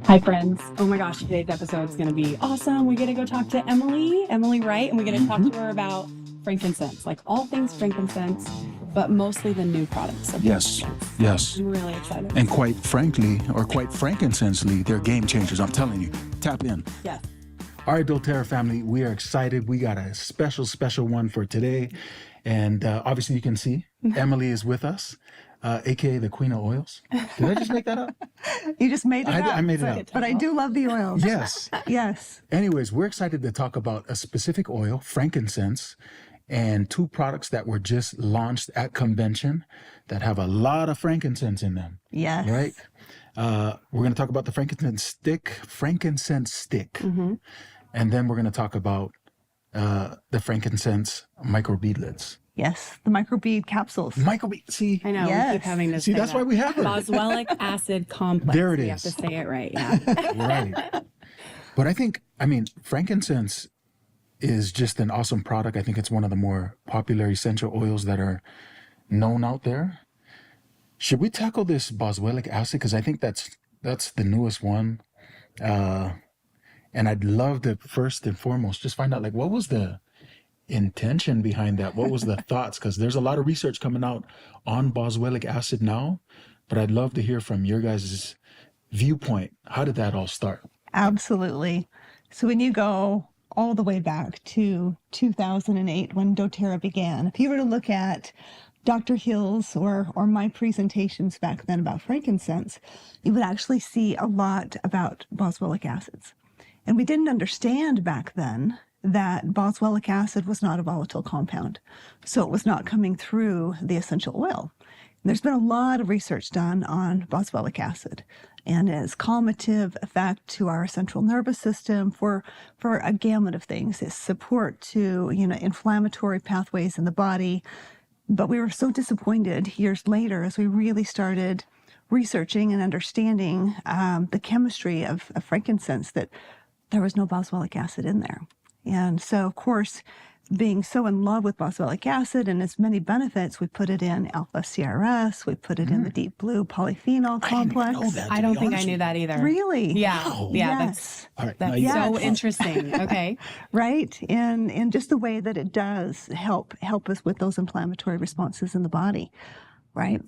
Hi, friends. Oh my gosh, today's episode is going to be awesome. We get to go talk to Emily Wright, and we get to talk to her about frankincense, like all things frankincense, but mostly the new products. Yes. I'm really excited. And quite frankly, or quite frankincensely, they're game changers. I'm telling you. Tap in. Yes. All right, doTERRA family, we are excited. We got a special one for today. And obviously you can see Emily is with us, AKA the Queen of Oils. Did I just make that up? You just made it up. I made it up. But I do love the oils. Yes. Yes. Anyways, we're excited to talk about a specific oil, frankincense, and two products that were just launched at convention that have a lot of frankincense in them. Yes. Right? We're going to talk about the frankincense stick, and then we're going to talk about the frankincense micro beadlets. Yes. The microbead capsules. See? I know. Yes. We keep having to See, say that's why we have them. Boswellic acid complex. There it We have is. to say it right. Yeah. Right. But I mean, frankincense is just an awesome product. I think it's one of the more popular essential oils that are known out there. Should we tackle this boswellic acid? Because I think that's the newest one. And I'd love to first and foremost just find out, like, what was the intention behind that? What was the thoughts? Because there's a lot of research coming out on boswellic acid now, but I'd love to hear from your guys' viewpoint. How did that all start? Absolutely. So when you go all the way back to 2008 when doTERRA began, if you were to look at Dr. Hill's or my presentations back then about frankincense, you would actually see a lot about boswellic acids. And we didn't understand back then that boswellic acid was not a volatile compound. So it was not coming through the essential oil. And there's been a lot of research done on boswellic acid and its calmative effect to our central nervous system for a gamut of things, its support to, inflammatory pathways in the body. But we were so disappointed years later as we really started researching and understanding the chemistry of frankincense that there was no boswellic acid in there. And so, of course, being so in love with boswellic acid and its many benefits, we put it in alpha CRS, we put it in the deep blue polyphenol complex. I don't think I knew that either. Really? Yeah. Wow. Yeah. Yes. All right. That's now so interesting. Okay. Right. And just the way that it does help us with those inflammatory responses in the body. Right.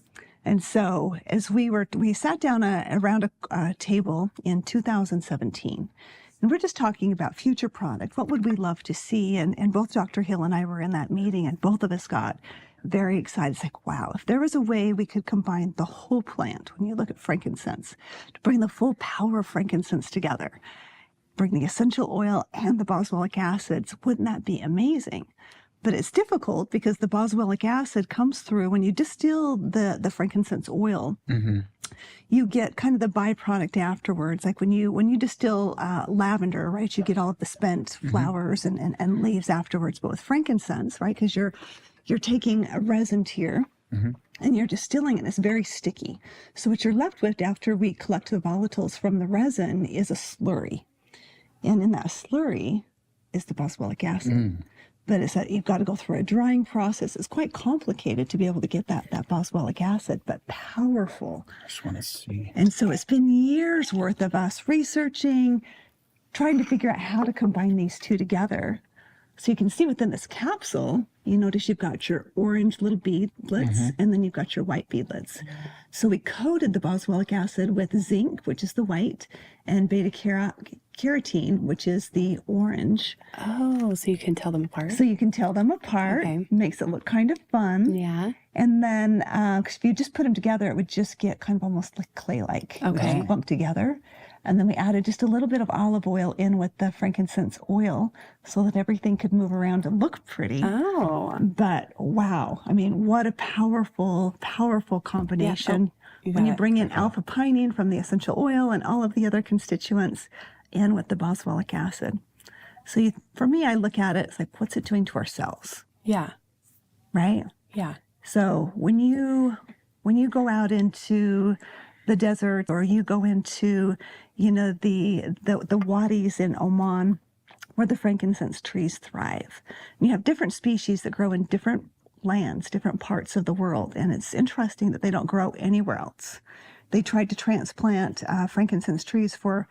And so as we sat down around a table in 2017, and we're just talking about future product. What would we love to see? And both Dr. Hill and I were in that meeting, and both of us got very excited. It's like, wow, if there was a way we could combine the whole plant, when you look at frankincense, to bring the full power of frankincense together, bring the essential oil and the boswellic acids, wouldn't that be amazing? But it's difficult because the boswellic acid comes through when you distill the frankincense oil. Mm-hmm. You get kind of the byproduct afterwards. Like when you distill lavender, right? You get all of the spent flowers and leaves afterwards. But with frankincense, right? Because you're taking a resin tier and you're distilling it. And it's very sticky. So what you're left with after we collect the volatiles from the resin is a slurry. And in that slurry is the boswellic acid. But you've got to go through a drying process. It's quite complicated to be able to get that boswellic acid, but powerful. I just want to see. And so it's been years worth of us researching, trying to figure out how to combine these two together. So you can see within this capsule, you notice you've got your orange little beadlets, and then you've got your white beadlets. So we coated the boswellic acid with zinc, which is the white, and beta-carotene, which is the orange. Oh, so you can tell them apart? So you can tell them apart. Okay. Makes it look kind of fun. Yeah. And then, because if you just put them together, it would just get kind of almost like clay-like. Okay. It would bump together. And then we added just a little bit of olive oil in with the frankincense oil so that everything could move around and look pretty. Oh. But wow, I mean, what a powerful combination. Yeah. When you bring in alpha pinene from the essential oil and all of the other constituents in with the boswellic acid. So for me, I look at it, it's like, what's it doing to our cells? Yeah. Right? Yeah. So when you go out into the desert or you go into, the wadis in Oman where the frankincense trees thrive, and you have different species that grow in different lands, different parts of the world. And it's interesting that they don't grow anywhere else. They tried to transplant frankincense trees for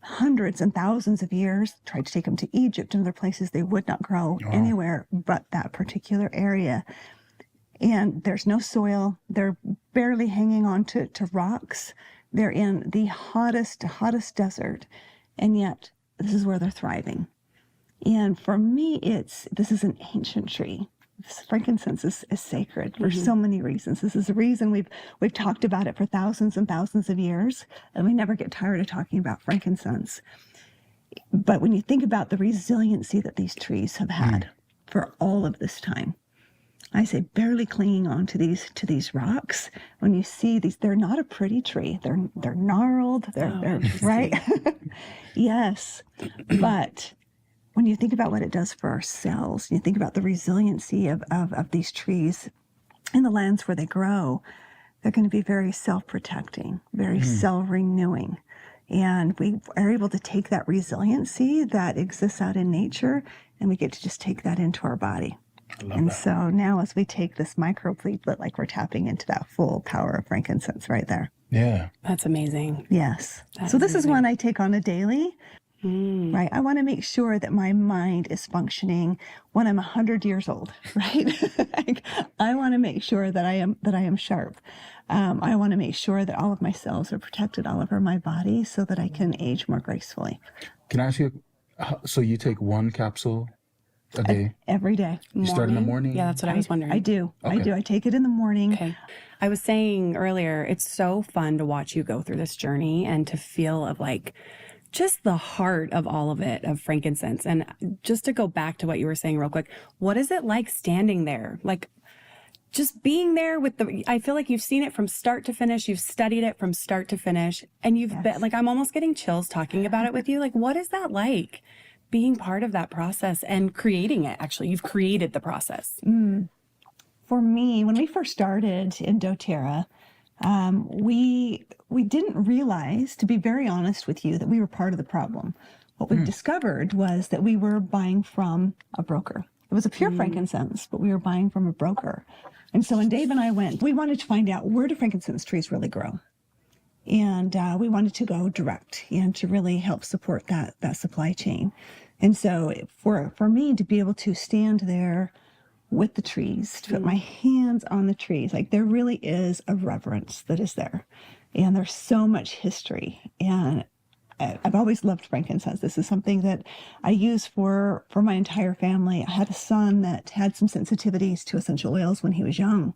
hundreds and thousands of years, tried to take them to Egypt and other places. They would not grow anywhere but that particular area. And there's no soil. They're barely hanging on to rocks. They're in the hottest desert. And yet, this is where they're thriving. And for me, this is an ancient tree. Frankincense is sacred for so many reasons. This is the reason we've talked about it for thousands and thousands of years, and we never get tired of talking about frankincense. But when you think about the resiliency that these trees have had for all of this time, I say barely clinging on to these rocks. When you see these, they're not a pretty tree. They're gnarled. They're right. Yes, but when you think about what it does for our cells, you think about the resiliency of these trees in the lands where they grow, they're going to be very self-protecting, very self-renewing. And we are able to take that resiliency that exists out in nature, and we get to just take that into our body. And so now as we take this micropleatlet, like we're tapping into that full power of frankincense right there. Yeah. That's amazing. Yes. So this is one I take on a daily. Right. I want to make sure that my mind is functioning when I'm 100 years old, right? I want to make sure that I am sharp. I want to make sure that all of my cells are protected all over my body so that I can age more gracefully. Can I ask you, so you take one capsule a day? Every day. You start in the morning? Yeah, that's what I was wondering. I do. Okay. I do. I take it in the morning. Okay. I was saying earlier, it's so fun to watch you go through this journey and to feel of like just the heart of all of it, of frankincense. And just to go back to what you were saying real quick, what is it like standing there? Like just being there with I feel like you've seen it from start to finish. You've studied it from start to finish. And you've been like, I'm almost getting chills talking about it with you. Like, what is that like? Being part of that process and creating it, actually. You've created the process. For me, when we first started in doTERRA, we didn't realize, to be very honest with you, that we were part of the problem. What we discovered was that we were buying from a broker. It was a pure frankincense, but we were buying from a broker. And so when Dave and I went, we wanted to find out, where do frankincense trees really grow? And we wanted to go direct and to really help support that supply chain. And so for me to be able to stand there with the trees, to put my hands on the trees, like there really is a reverence that is there. And there's so much history. And I've always loved frankincense. This is something that I use for my entire family. I had a son that had some sensitivities to essential oils when he was young.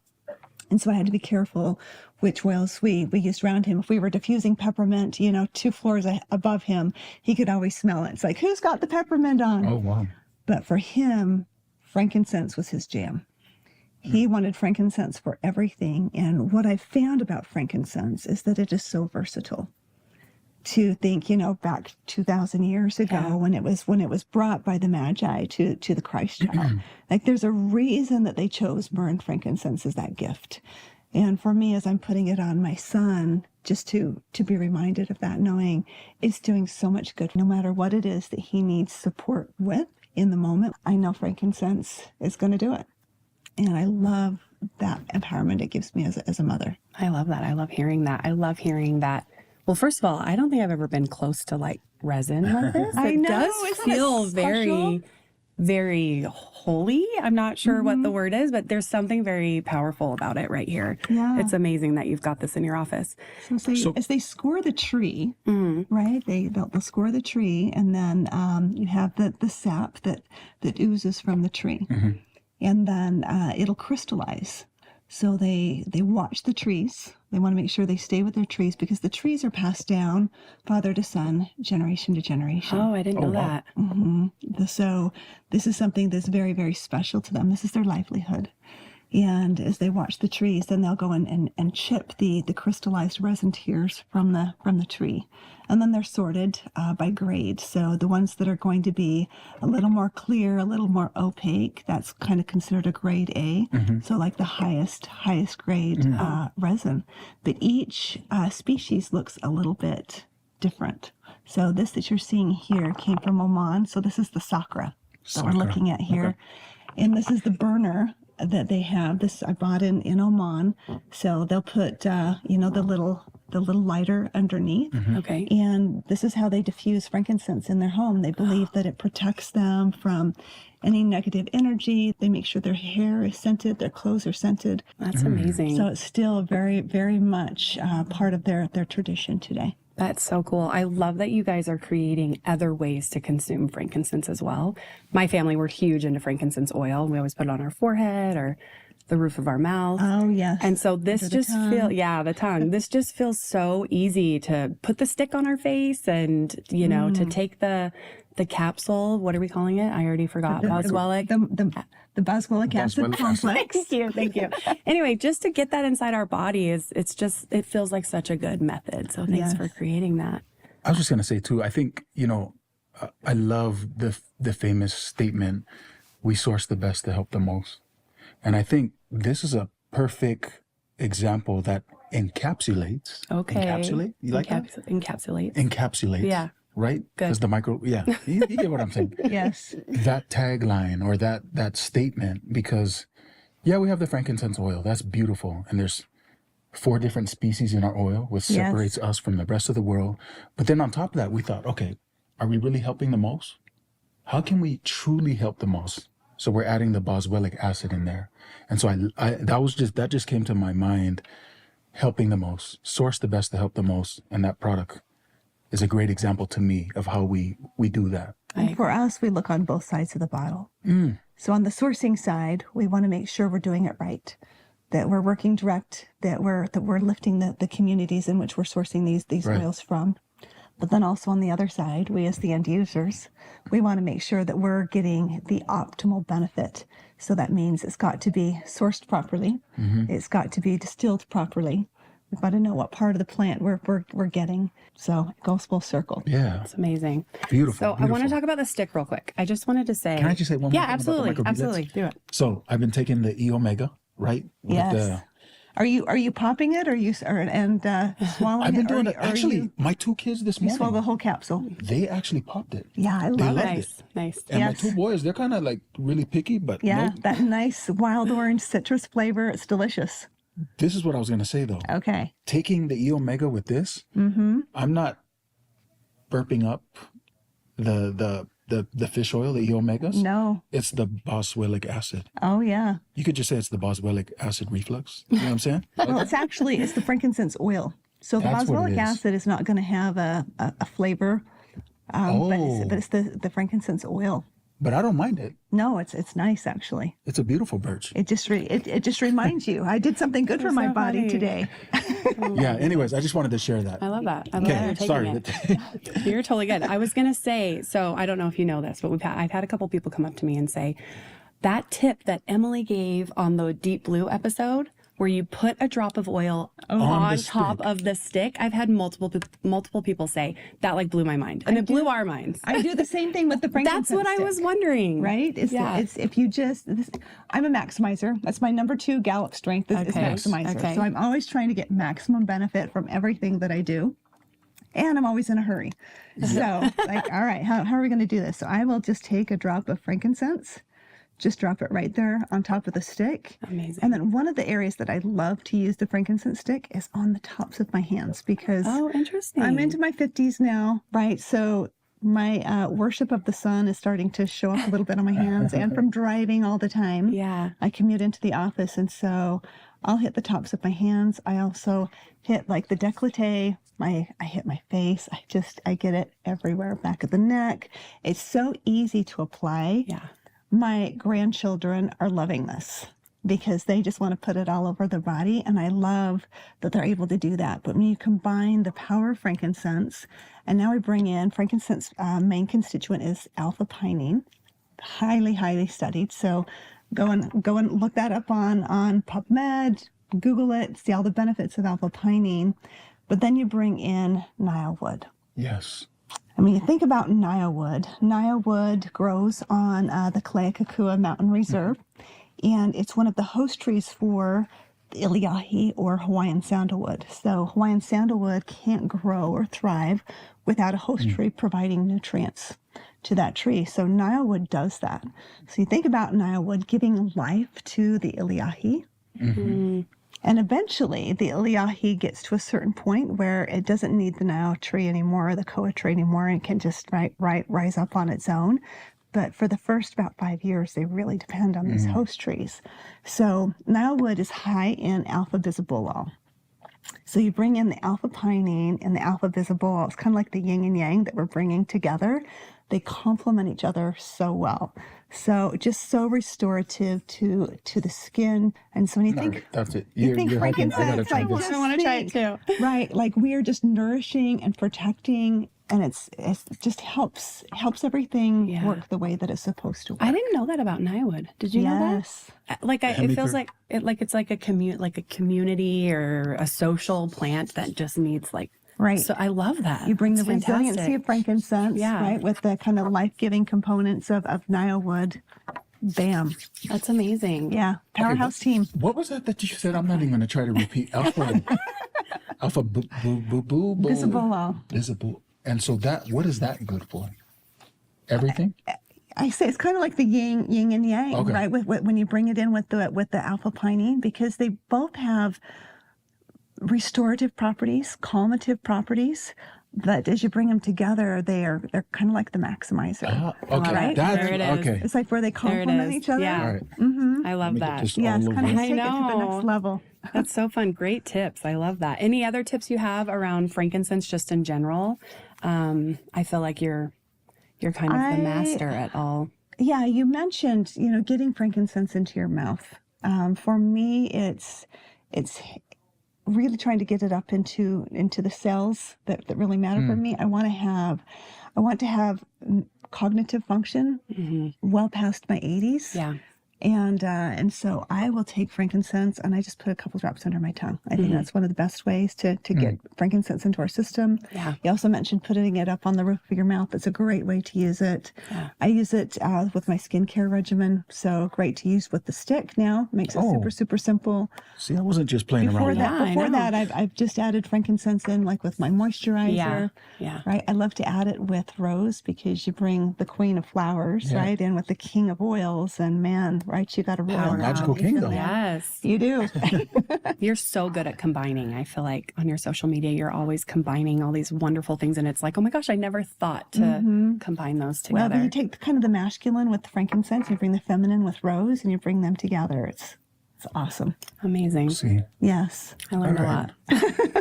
And so I had to be careful which oils we used around him. If we were diffusing peppermint, 2 floors above him, he could always smell it. It's like, who's got the peppermint on? Oh, wow. But for him, frankincense was his jam. He wanted frankincense for everything. And what I found about frankincense is that it is so versatile. To think, back 2,000 years ago when it was brought by the Magi to the Christ child, like there's a reason that they chose myrrh and frankincense as that gift. And for me, as I'm putting it on my son, just to be reminded of that, knowing it's doing so much good, no matter what it is that he needs support with in the moment, I know frankincense is going to do it. And I love that empowerment it gives me as a mother. I love that. I love hearing that. I love hearing that. Well, first of all, I don't think I've ever been close to like resin like this. I know, does isn't feel it very, special? very holy. I'm not sure what the word is, but there's something very powerful about it right here. Yeah. It's amazing that you've got this in your office. So as they score the tree, right? They'll score the tree, and then you have the sap that oozes from the tree, and then it'll crystallize. So they watch the trees. They want to make sure they stay with their trees because the trees are passed down father to son, generation to generation. Oh, I didn't know that. So this is something that's very, very special to them. This is their livelihood. And as they watch the trees, then they'll go and chip the crystallized resin tears from the tree. And then they're sorted by grade. So the ones that are going to be a little more clear, a little more opaque, that's kind of considered a grade A. So like the highest grade resin. But each species looks a little bit different. So this that you're seeing here came from Oman. So this is the sakura that we're looking at here. Okay. And this is the burner that they have. This I bought in Oman. So they'll put, the the little lighter underneath. Okay. And this is how they diffuse frankincense in their home. They believe that it protects them from any negative energy. They make sure their hair is scented, their clothes are scented. That's amazing. So it's still very, very much part of their tradition today. That's so cool. I love that you guys are creating other ways to consume frankincense as well. My family, we're huge into frankincense oil. We always put it on our forehead or the roof of our mouth. Oh, yes. And so this Under the just feels, the tongue. This just feels so easy to put the stick on our face and, you know, to take the capsule. What are we calling it? I already forgot. Boswellic. The boswellic acid Boswellic complex. Thank you. Anyway, just to get that inside our body it feels like such a good method. So thanks for creating that. I was just going to say too, I think, you know, I love the famous statement, we source the best to help the most. And I think this is a perfect example that encapsulates. Okay. Encapsulate? You like that? Encapsulates. Encapsulates. Yeah. Right? Good. Because the you get what I'm saying. Yes. That tagline or that statement, because yeah, we have the frankincense oil. That's beautiful. And there's 4 different species in our oil, which separates us from the rest of the world. But then on top of that, we thought, okay, are we really helping the most? How can we truly help the most? So we're adding the boswellic acid in there. And so that just came to my mind, helping the most, source the best to help the most. And that product is a great example to me of how we do that. And for us, we look on both sides of the bottle. So on the sourcing side, we want to make sure we're doing it right, that we're working direct, that we're lifting the communities in which we're sourcing these oils from. But then also on the other side, we as the end users, we want to make sure that we're getting the optimal benefit. So that means it's got to be sourced properly. It's got to be distilled properly. We've got to know what part of the plant we're getting. So it goes full circle. Yeah. It's amazing. Beautiful. So I want to talk about the stick real quick. I just wanted to say. Can I just say one more thing about the microbeads? Absolutely. Do it. So I've been taking the E Omega, right? With Yes. Are you popping it or swallowing I've been it? doing or it. Actually, my 2 kids this you swallow the morning, whole capsule. they actually popped it. Yeah, I They love loved it. it. Nice. And Yes. my 2 boys, they're kind of like really picky, but Yeah, no, that nice wild orange citrus flavor. It's delicious. this is what I was going to say though. Okay. Taking the E Omega with this, I'm not burping up the fish oil, the E Omegas. No. It's the boswellic acid. Oh, yeah. You could just say it's the boswellic acid reflux. You know what I'm saying? Well, it's the frankincense oil. So the That's what it boswellic is. acid is not going to have a flavor, but it's the frankincense oil. But I don't mind it. No, it's nice actually. It's a beautiful birch. It just reminds you I did something good for my so body funny. today. Yeah. Anyways, I just wanted to share that. I love that. I love that you're taking Sorry. it. You're totally good. I was going to say, so I don't know if you know this, but I've had a couple people come up to me and say, that tip that Emily gave on the Deep Blue episode, where you put a drop of oil on the top stick. of the stick, I've had multiple people say, that like blew my mind. And it blew our minds. I do the same thing with the frankincense. That's what I stick. was wondering. Right? It's if you just, I'm a maximizer. That's my number 2 Gallup strength is Okay. maximizer. Okay. So I'm always trying to get maximum benefit from everything that I do. And I'm always in a hurry. So like, all right, how are we going to do this? So I will just take a drop of frankincense, just drop it right there on top of the stick. Amazing. And then one of the areas that I love to use the frankincense stick is on the tops of my hands because Oh, interesting. I'm into my 50s now, right? So my worship of the sun is starting to show up a little bit on my hands, and from driving all the time. Yeah. I commute into the office, and so I'll hit the tops of my hands. I also hit like the décolleté. I hit my face. I get it everywhere, back of the neck. It's so easy to apply. Yeah. My grandchildren are loving this because they just want to put it all over their body. And I love that they're able to do that. But when you combine the power of frankincense, and now we bring in frankincense, main constituent is alpha pinene, highly, highly studied. So go and look that up on PubMed, Google it, see all the benefits of alpha pinene. But then you bring in Nile wood. Yes. I mean, you think about Nile wood. Nile wood grows on the Kalea Mountain Reserve, and it's one of the host trees for the Iliahi or Hawaiian sandalwood. So Hawaiian sandalwood can't grow or thrive without a host tree providing nutrients to that tree. So Nile wood does that. So you think about Nile wood giving life to the Iliahi. And eventually the Iliahi gets to a certain point where it doesn't need the Nile tree anymore, or the Koa tree anymore, and it can just rise up on its own. But for the first about 5 years, they really depend on these host trees. So Nile wood is high in alpha visibolol. So you bring in the alpha pinene and the alpha visibolol. It's kind of like the yin and yang that we're bringing together. They complement each other so well. So just so restorative to the skin. And so when you think, That's it. you think helping- frankincense, I gotta try like, this. just I want to try it too. right, like we are just nourishing and protecting, and it's just helps everything Yeah. work the way that it's supposed to work. I didn't know that about Nyewood. Did you know Yes. that? Like, it Hemiker. feels like it's like a community or a social plant that just needs like. Right. So I love that. You bring It's the resiliency fantastic. of frankincense, Yeah. right, with the kind of life-giving components of Nile wood. Bam. That's amazing. Yeah. Powerhouse team. What was that you said? I'm not even going to try to repeat. Alpha boo. Visible. Visible. And so what is that good for? Everything? I say it's kind of like the yin and yang, Okay. right? With when you bring it in with the alpha pinene, because they both have restorative properties, calmative properties. But as you bring them together, they're kind of like the maximizer. Okay. Right? That's, There it is. okay. It's like where they There it complement is. each other. Yeah. All right. I love Make it that. just Yes, all kind of over. I take it to the know. next level. That's so fun. Great tips. I love that. Any other tips you have around frankincense just in general? I feel like you're kind of the master at all. Yeah, you mentioned, getting frankincense into your mouth. For me, it's really trying to get it up into the cells that really matter for me. I want to have cognitive function well past my 80s. Yeah. And so I will take frankincense and I just put a couple drops under my tongue. I think that's one of the best ways to get frankincense into our system. Yeah. You also mentioned putting it up on the roof of your mouth. It's a great way to use it. Yeah. I use it with my skincare regimen. So great to use with the stick now. Makes it super, super simple. See, I wasn't just playing around Before with that, Yeah, I know. I've just added frankincense in, like with my moisturizer. Yeah. Yeah. Right. I love to add it with rose because you bring the queen of flowers, right, in with the king of oils, and man, right, you got a royal Magical combination kingdom. there. Yes. You do. You're so good at combining. I feel like on your social media, you're always combining all these wonderful things. And it's like, oh my gosh, I never thought to combine those Well, together. then you take kind of the masculine with the frankincense, you bring the feminine with rose, and you bring them together. It's awesome. Amazing. See, Yes. I learned a lot.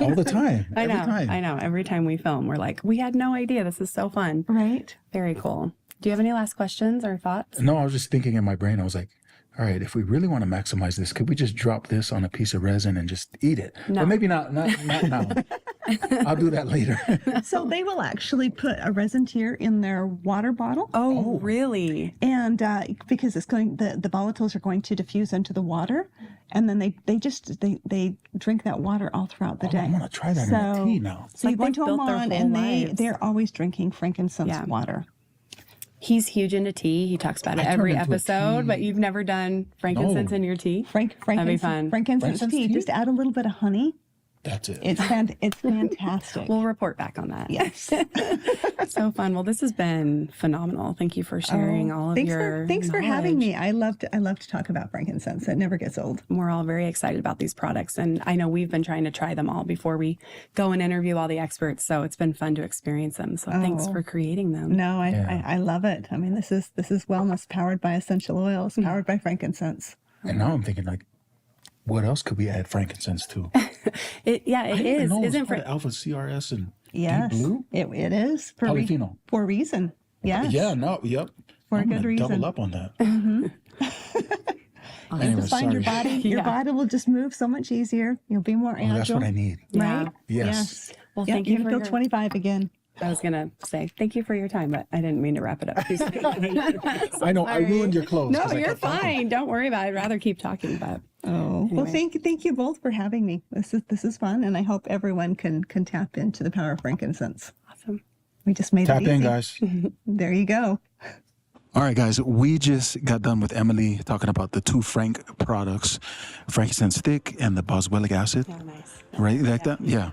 all the time. I know. Every time. I know. Every time we film, we're like, we had no idea. This is so fun. Right. Very cool. Do you have any last questions or thoughts? No, I was just thinking in my brain, I was like, all right, if we really want to maximize this, could we just drop this on a piece of resin and just eat it? No. But maybe not now. I'll do that later. So they will actually put a resin tear in their water bottle. Oh, really? And because it's going, the volatiles are going to diffuse into the water, and then they drink that water all throughout the day. I'm going to try that in a tea now. So Like you go they've to built their Oman, whole and lives. they're always drinking frankincense Yeah. water. He's huge into tea. He talks about it I every turned into a episode, tea- but you've never done frankincense No. in your tea? That'd be Frankincense, fun. frankincense Frankincense tea. tea? Just add a little bit of honey. That's it. It's fantastic. We'll report back on that. Yes. So fun. Well, this has been phenomenal. Thank you for sharing all of your Thanks for having knowledge. me. I love to talk about frankincense. It never gets old. We're all very excited about these products, and I know we've been trying to try them all before we go and interview all the experts. So it's been fun to experience them. So thanks for creating them. No, Yeah. I love it. I mean, this is wellness powered by essential oils, powered by frankincense. And now I'm thinking, like, what else could we add frankincense to? It I didn't even is. know it was Isn't part of alpha CRS and Yes, deep blue? it is for Polyphenol. for a reason. Yes. Yeah, no, yep. For a I'm good gonna reason. double up on that. And just find your sorry. body. Your Yeah. body will just move so much easier. You'll be more agile. Oh, that's what I need. Yeah. Right? Yes. Well, Yep, thank you you can for feel your 25 again. I was going to say thank you for your time, but I didn't mean to wrap it up too soon. I know, I ruined your clothes. No, 'cause I you're kept talking. fine. Don't worry about it. I'd rather keep talking, but Oh, well, thank you both for having me. This is fun, and I hope everyone can tap into the power of frankincense. awesome. We just made Tap it easy. in, guys. There you go. All right, guys, we just got done with Emily talking about the two Frank products, frankincense stick and the boswellic acid. Oh, nice. Right, like that? Yeah.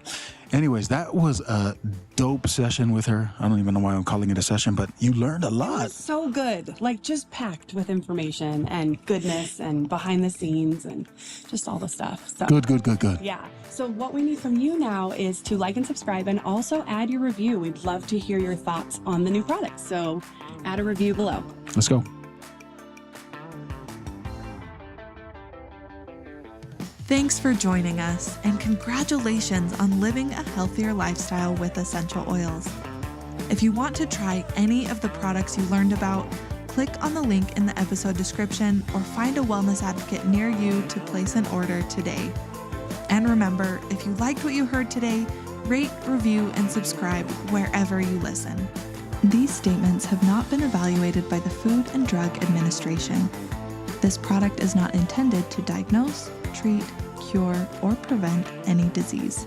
Anyways, that was a dope session with her. I don't even know why I'm calling it a session, but you learned a It lot. was so good, like just packed with information and goodness and behind the scenes and just all the stuff. So Good. yeah. So what we need from you now is to like and subscribe and also add your review. We'd love to hear your thoughts on the new products. So add a review below. Let's go. Thanks for joining us, and congratulations on living a healthier lifestyle with essential oils. If you want to try any of the products you learned about, click on the link in the episode description or find a wellness advocate near you to place an order today. And remember, if you liked what you heard today, rate, review, and subscribe wherever you listen. These statements have not been evaluated by the Food and Drug Administration. This product is not intended to diagnose, treat, cure, or prevent any disease.